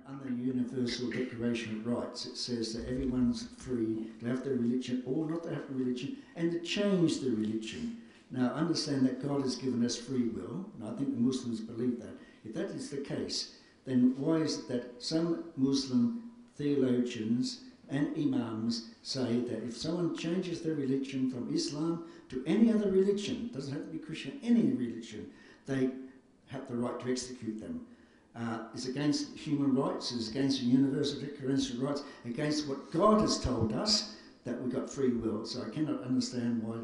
under the Universal Declaration of Rights, it says that everyone's free to have their religion or not to have a religion and to change their religion. Now, understand that God has given us free will, and I think the Muslims believe that. If that is the case, then why is it that some Muslim theologians and imams say that if someone changes their religion from Islam to any other religion, doesn't have to be Christian, any religion, they have the right to execute them? It's against human rights, it's against the Universal Declaration of Rights, against what God has told us, that we've got free will. So I cannot understand why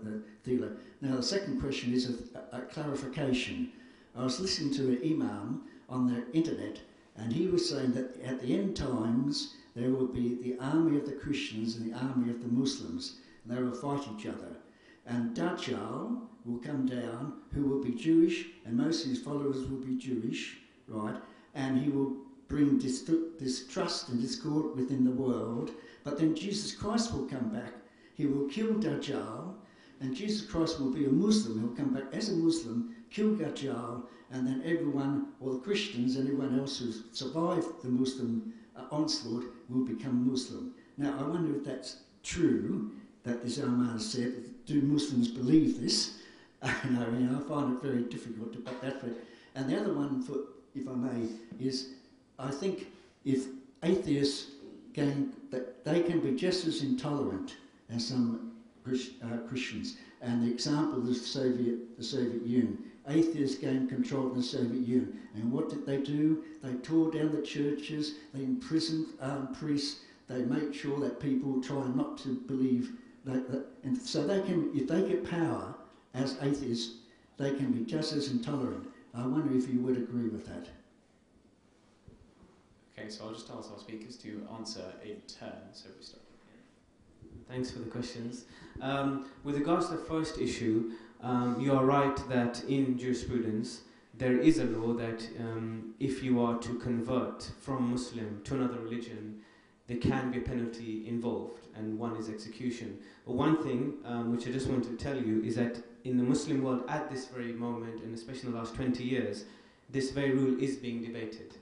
the theologian. Now the second question is a clarification. I was listening to an imam on the internet, and he was saying that at the end times there will be the army of the Christians and the army of the Muslims, and they will fight each other. And Dajjal will come down, who will be Jewish, and most of his followers will be Jewish, right? And he will bring distrust and discord within the world. But then Jesus Christ will come back. He will kill Dajjal, and Jesus Christ will be a Muslim. He'll come back as a Muslim, kill Dajjal, and then everyone, all the Christians, anyone else who's survived the Muslim onslaught will become Muslim. Now, I wonder if that's true, that this Imam said. Do Muslims believe this? I find it very difficult to put that for it. And the other one, if I may, is I think if atheists that they can be just as intolerant as some Christians. And the example of the Soviet Union. Atheists gained control of the Soviet Union. And what did they do? They tore down the churches, they imprisoned priests, they made sure that people try not to believe that. And so they can, if they get power as atheists, they can be just as intolerant. I wonder if you would agree with that. Okay, so I'll just ask our speakers to answer in turn. So we start. Thanks for the questions. With regards to the first issue, you are right that in jurisprudence there is a law that if you are to convert from Muslim to another religion, there can be a penalty involved, and one is execution. But one thing which I just want to tell you is that in the Muslim world at this very moment, and especially in the last 20 years, this very rule is being debated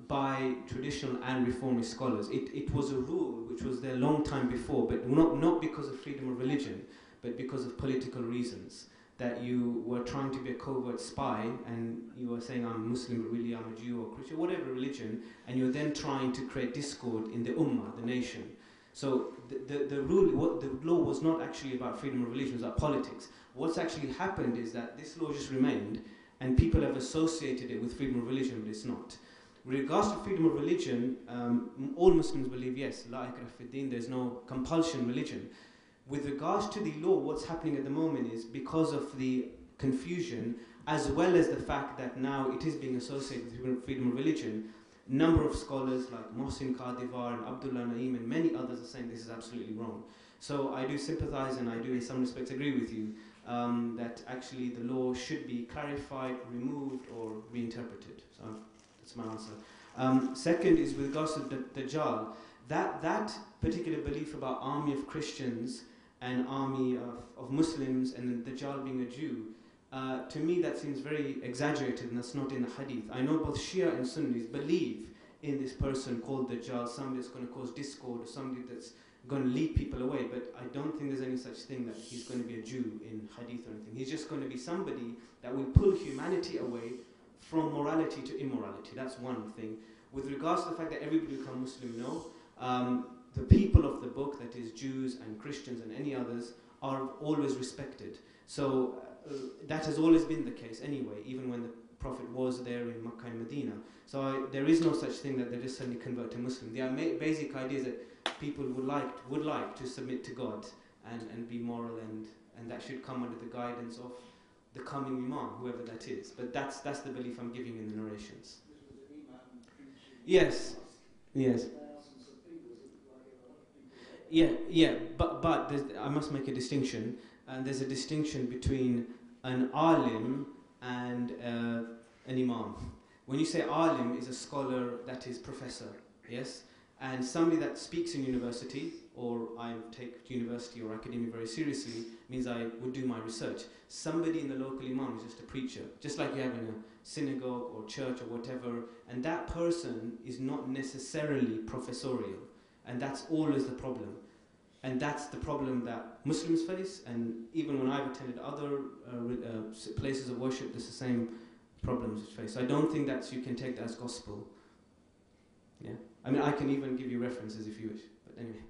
by traditional and reformist scholars. It was a rule which was there a long time before, but not because of freedom of religion, but because of political reasons. That you were trying to be a covert spy, and you were saying, I'm Muslim, but really I'm a Jew or Christian, whatever religion, and you're then trying to create discord in the ummah, the nation. So the law was not actually about freedom of religion, it was about politics. What's actually happened is that this law just remained, and people have associated it with freedom of religion, but it's not. With regards to freedom of religion, all Muslims believe, yes, la ikrah fi din, there's no compulsion religion. With regards to the law, what's happening at the moment is because of the confusion, as well as the fact that now it is being associated with freedom of religion, a number of scholars like Mohsin Kadivar and Abdullah Naim and many others are saying this is absolutely wrong. So I do sympathize, and I do in some respects agree with you that actually the law should be clarified, removed or reinterpreted. So that's my answer. Second is with regards to the Dajjal. That particular belief about army of Christians and army of Muslims and the Dajjal being a Jew, to me that seems very exaggerated, and that's not in the hadith. I know both Shia and Sunnis believe in this person called Dajjal, somebody that's going to cause discord or somebody that's going to lead people away, but I don't think there's any such thing that he's going to be a Jew in hadith or anything. He's just going to be somebody that will pull humanity away from morality to immorality. That's one thing. With regards to the fact that everybody become Muslim, no. The people of the book, that is Jews and Christians and any others, are always respected. So that has always been the case anyway, even when the Prophet was there in Makkah and Medina. So there is no such thing that they just suddenly convert to Muslim. The basic idea is that people would like to submit to God and be moral, and that should come under the guidance of the coming Imam, whoever that is. But that's the belief I'm giving in the narrations. Yes. Yeah, but I must make a distinction, and there's a distinction between an alim and an imam. When you say alim is a scholar, that is professor, yes? And somebody that speaks in university, or I take university or academia very seriously, means I would do my research. Somebody in the local imam is just a preacher, just like you have in a synagogue or church or whatever, and that person is not necessarily professorial, and that's always the problem. And that's the problem that Muslims face, and even when I've attended other places of worship, there's the same problems it's faced. So I don't think that you can take that as gospel. Yeah, I mean, I can even give you references if you wish, but anyway.